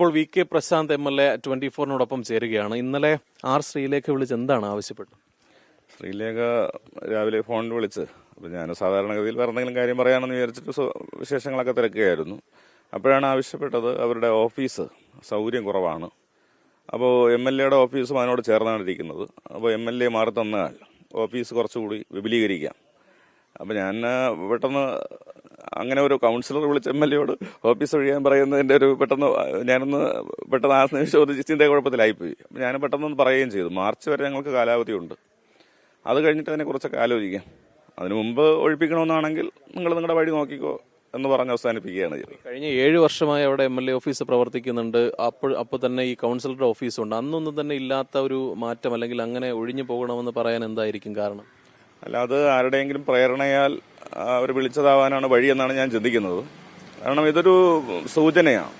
ഇപ്പോൾ VK. Prashant MLA 24-നോടൊപ്പം ചേരുകയാണ്. ഇന്നലെ ആർ ശ്രീലേഖ വിളിച്ച് എന്താണ് ആവശ്യപ്പെട്ടത്? ശ്രീലേഖ രാവിലെ ഫോണിൽ വിളിച്ച് അപ്പോൾ ഞാൻ സാധാരണഗതിയിൽ വേറെ എന്തെങ്കിലും കാര്യം പറയാമെന്ന് വിചാരിച്ചിട്ട് വിശേഷങ്ങളൊക്കെ തിരക്കുകയായിരുന്നു. അപ്പോഴാണ് ആവശ്യപ്പെട്ടത് അവരുടെ ഓഫീസ് സൗകര്യം കുറവാണ്. അപ്പോൾ എം.എൽ.എയുടെ ഓഫീസും അതിനോട് ചേർന്നാണ് ഇരിക്കുന്നത്. അപ്പോൾ എം.എൽ.എ മാറി തന്നാൽ ഓഫീസ് കുറച്ചുകൂടി വിപുലീകരിക്കാം. അപ്പോൾ ഞാൻ പെട്ടെന്ന് അങ്ങനെ ഒരു കൗൺസിലർ വിളിച്ച് എം.എൽ.എയോട് ഓഫീസ് ഒഴിയാൻ പറയുന്നതിൻ്റെ ഒരു പെട്ടെന്ന് ആ നിമിഷം ഒരു ചിന്ത കുഴപ്പത്തിലായിപ്പോയി. അപ്പോൾ ഞാൻ പെട്ടെന്ന് പറയുകയും ചെയ്തു. മാർച്ച് വരെ ഞങ്ങൾക്ക് കാലാവധിയുണ്ട്, അത് കഴിഞ്ഞിട്ട് അതിനെക്കുറിച്ചൊക്കെ ആലോചിക്കാം. അതിനു മുമ്പ് ഒഴിപ്പിക്കണമെന്നാണെങ്കിൽ നിങ്ങൾ നിങ്ങളുടെ വഴി നോക്കിക്കോ എന്ന് പറഞ്ഞ് അവസാനിപ്പിക്കുകയാണ് ചെയ്തത്. കഴിഞ്ഞ 7 വർഷമായി അവിടെ എം.എൽ.എ ഓഫീസ് പ്രവർത്തിക്കുന്നുണ്ട്. അപ്പോൾ തന്നെ ഈ കൗൺസിലറുടെ ഓഫീസുണ്ട്. അന്നൊന്നും തന്നെ ഇല്ലാത്ത ഒരു മാറ്റം അല്ലെങ്കിൽ അങ്ങനെ ഒഴിഞ്ഞു പോകണമെന്ന് പറയാൻ എന്തായിരിക്കും കാരണം? അല്ല, അത് ആരുടെയെങ്കിലും പ്രേരണയാൽ അവർ വിളിച്ചതാവാനാണ് വഴിയെന്നാണ് ഞാൻ ചിന്തിക്കുന്നത്. കാരണം ഇതൊരു സൂചനയാണ്.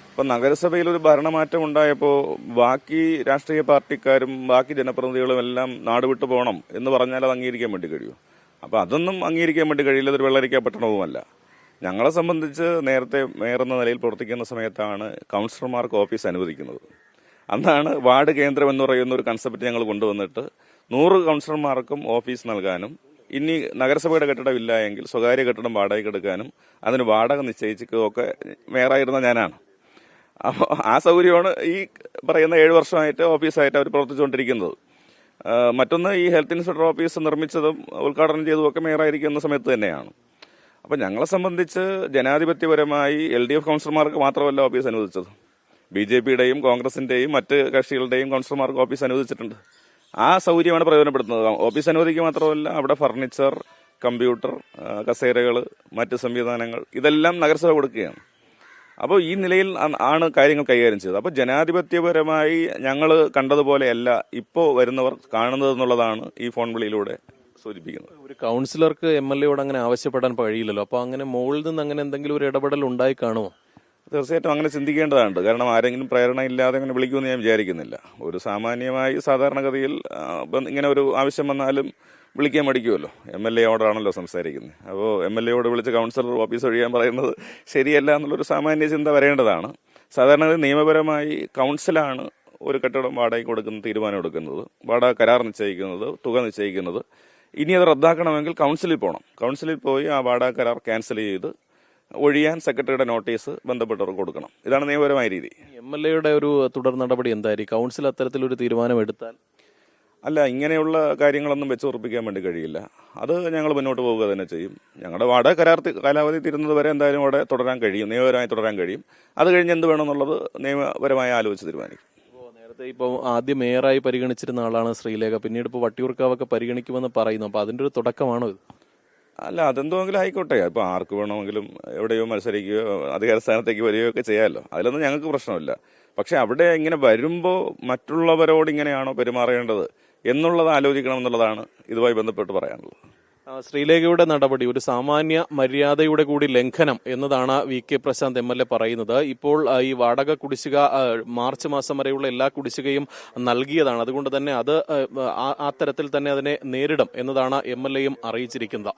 ഇപ്പം നഗരസഭയിൽ ഒരു ഭരണമാറ്റം ഉണ്ടായപ്പോൾ ബാക്കി രാഷ്ട്രീയ പാർട്ടിക്കാരും ബാക്കി ജനപ്രതിനിധികളും എല്ലാം നാട് വിട്ടു പോകണം എന്ന് പറഞ്ഞാൽ അത് അംഗീകരിക്കാൻ വേണ്ടി കഴിയും. അപ്പോൾ അതൊന്നും അംഗീകരിക്കാൻ വേണ്ടി കഴിയില്ല. അതൊരു വെള്ളരിക്ക പട്ടണവുമല്ല. ഞങ്ങളെ സംബന്ധിച്ച് നേരത്തെ മേയർ എന്ന നിലയിൽ പ്രവർത്തിക്കുന്ന സമയത്താണ് കൗൺസിലർമാർക്ക് ഓഫീസ് അനുവദിക്കുന്നത്. അന്നാണ് വാർഡ് കേന്ദ്രം എന്ന് പറയുന്ന ഒരു കൺസെപ്റ്റ് ഞങ്ങൾ കൊണ്ടുവന്നിട്ട് 100 കൗൺസിലർമാർക്കും ഓഫീസ് നൽകാനും, ഇനി നഗരസഭയുടെ കെട്ടിടം ഇല്ല എങ്കിൽ സ്വകാര്യ കെട്ടിടം വാടകയ്ക്ക് എടുക്കാനും അതിന് വാടക നിശ്ചയിച്ചൊക്കെ മേയറായിരുന്ന ഞാനാണ്. അപ്പോൾ ആ സൗകര്യമാണ് ഈ പറയുന്ന 7 വർഷമായിട്ട് ഓഫീസായിട്ട് അവർ പ്രവർത്തിച്ചുകൊണ്ടിരിക്കുന്നത്. മറ്റൊന്ന്, ഈ ഹെൽത്ത് ഇൻസ്പെക്ടർ ഓഫീസ് നിർമ്മിച്ചതും ഉദ്ഘാടനം ചെയ്തതുമൊക്കെ മേയറായിരിക്കുന്ന സമയത്ത് തന്നെയാണ്. അപ്പം ഞങ്ങളെ സംബന്ധിച്ച് ജനാധിപത്യപരമായി LDF കൗൺസിലർമാർക്ക് മാത്രമല്ല ഓഫീസ് അനുവദിച്ചത്, BJPയുടെയും കോൺഗ്രസിന്റെയും മറ്റ് കക്ഷികളുടെയും കൗൺസിലർമാർക്ക് ഓഫീസ് അനുവദിച്ചിട്ടുണ്ട്. ആ സൗകര്യമാണ് പ്രയോജനപ്പെടുത്തുന്നത്. ഓഫീസ് അനുവദിക്കുക മാത്രമല്ല, അവിടെ ഫർണിച്ചർ, കമ്പ്യൂട്ടർ, കസേരകൾ, മറ്റ് സംവിധാനങ്ങൾ ഇതെല്ലാം നഗരസഭ കൊടുക്കുകയാണ്. അപ്പോൾ ഈ നിലയിൽ ആണ് കാര്യങ്ങൾ കൈകാര്യം ചെയ്തത്. അപ്പോൾ ജനാധിപത്യപരമായി ഞങ്ങൾ കണ്ടതുപോലെയല്ല ഇപ്പോൾ വരുന്നവർ കാണുന്നത് എന്നുള്ളതാണ് ഈ ഫോൺ വിളിയിലൂടെ സൂചിപ്പിക്കുന്നത്. ഒരു കൗൺസിലർക്ക് എം.എൽ.എയോട് അങ്ങനെ ആവശ്യപ്പെടാൻ കഴിയില്ലല്ലോ. അപ്പോൾ അങ്ങനെ മുകളിൽ നിന്ന് അങ്ങനെ എന്തെങ്കിലും ഒരു ഇടപെടൽ ഉണ്ടായി കാണുമോ? തീർച്ചയായിട്ടും അങ്ങനെ ചിന്തിക്കേണ്ടതാണ്. കാരണം ആരെങ്കിലും പ്രേരണ ഇല്ലാതെ അങ്ങനെ വിളിക്കുമെന്ന് ഞാൻ വിചാരിക്കുന്നില്ല. ഒരു സാമാന്യമായി സാധാരണഗതിയിൽ ഇങ്ങനെ ഒരു ആവശ്യം വന്നാലും വിളിക്കാൻ മടിക്കുമല്ലോ. എം.എൽ.എയോടാണല്ലോ സംസാരിക്കുന്നത്. അപ്പോൾ എം.എൽ.എയോട് വിളിച്ച് കൗൺസിലർ ഓഫീസ് ഒഴിയാൻ പറയുന്നത് ശരിയല്ല എന്നുള്ളൊരു സാമാന്യ ചിന്ത വരേണ്ടതാണ്. സാധാരണ നിയമപരമായി കൗൺസിലാണ് ഒരു കെട്ടിടം വാടകയ്ക്ക് കൊടുക്കുന്ന തീരുമാനം എടുക്കുന്നത്, വാടക കരാർ നിശ്ചയിക്കുന്നത്, തുക നിശ്ചയിക്കുന്നത്. ഇനി അത് റദ്ദാക്കണമെങ്കിൽ കൗൺസിലിൽ പോകണം. കൗൺസിലിൽ പോയി ആ വാടക കരാർ ക്യാൻസൽ ചെയ്ത് ഒഴിയാൻ സെക്രട്ടറിയുടെ നോട്ടീസ് ബന്ധപ്പെട്ടവർക്ക് കൊടുക്കണം. ഇതാണ് നിയമപരമായ രീതി. എം.എൽ.എയുടെ ഒരു തുടർ നടപടി എന്തായിരിക്കും? കൗൺസിൽ അത്തരത്തിലൊരു തീരുമാനം എടുത്താൽ? അല്ല, ഇങ്ങനെയുള്ള കാര്യങ്ങളൊന്നും വെച്ചുറപ്പിക്കാൻ വേണ്ടി കഴിയില്ല. അത് ഞങ്ങൾ മുന്നോട്ട് പോവുക തന്നെ ചെയ്യും. ഞങ്ങളുടെ വാടക കരാർ കാലാവധി തീരുന്നത് വരെ എന്തായാലും അവിടെ തുടരാൻ കഴിയും, നിയമപരമായി തുടരാൻ കഴിയും. അത് കഴിഞ്ഞ് എന്ത് വേണമെന്നുള്ളത് നിയമപരമായി ആലോചിച്ച് തീരുമാനിക്കും. നേരത്തെ ഇപ്പോൾ ആദ്യം മേയറായി പരിഗണിച്ചിരുന്ന ആളാണ് ശ്രീലേഖ, പിന്നീട് ഇപ്പോൾ വട്ടിയൂർക്കാവൊക്കെ പരിഗണിക്കുമെന്ന് പറയുന്നു. അപ്പോൾ അതിൻ്റെ ഒരു തുടക്കമാണോ ഇത്? അല്ല, അതെന്തെങ്കിലും ആയിക്കോട്ടെ. ഇപ്പോൾ ആർക്ക് വേണമെങ്കിലും എവിടെയോ മത്സരിക്കുകയോ അധികാര സ്ഥാനത്തേക്ക് വരികയോ ഒക്കെ ചെയ്യാമല്ലോ. അതിലൊന്നും ഞങ്ങൾക്ക് പ്രശ്നമില്ല. പക്ഷെ അവിടെ ഇങ്ങനെ വരുമ്പോൾ മറ്റുള്ളവരോട് ഇങ്ങനെയാണോ പെരുമാറേണ്ടത് എന്നുള്ളത് ആലോചിക്കണം എന്നുള്ളതാണ് ഇതുമായി ബന്ധപ്പെട്ട് പറയാനുള്ളത്. ശ്രീലേഖയുടെ നടപടി ഒരു സാമാന്യ മര്യാദയുടെ കൂടി ലംഘനം എന്നതാണ് വി.കെ. പ്രശാന്ത് എം.എൽ.എ പറയുന്നത്. ഇപ്പോൾ ഈ വാടക കുടിശ്ശിക മാർച്ച് മാസം വരെയുള്ള എല്ലാ കുടിശ്ശികയും നൽകിയതാണ്. അതുകൊണ്ട് തന്നെ അത് ആ തരത്തിൽ തന്നെ അതിനെ നേരിടും എന്നതാണ് എം.എൽ.എയും അറിയിച്ചിരിക്കുന്നത്.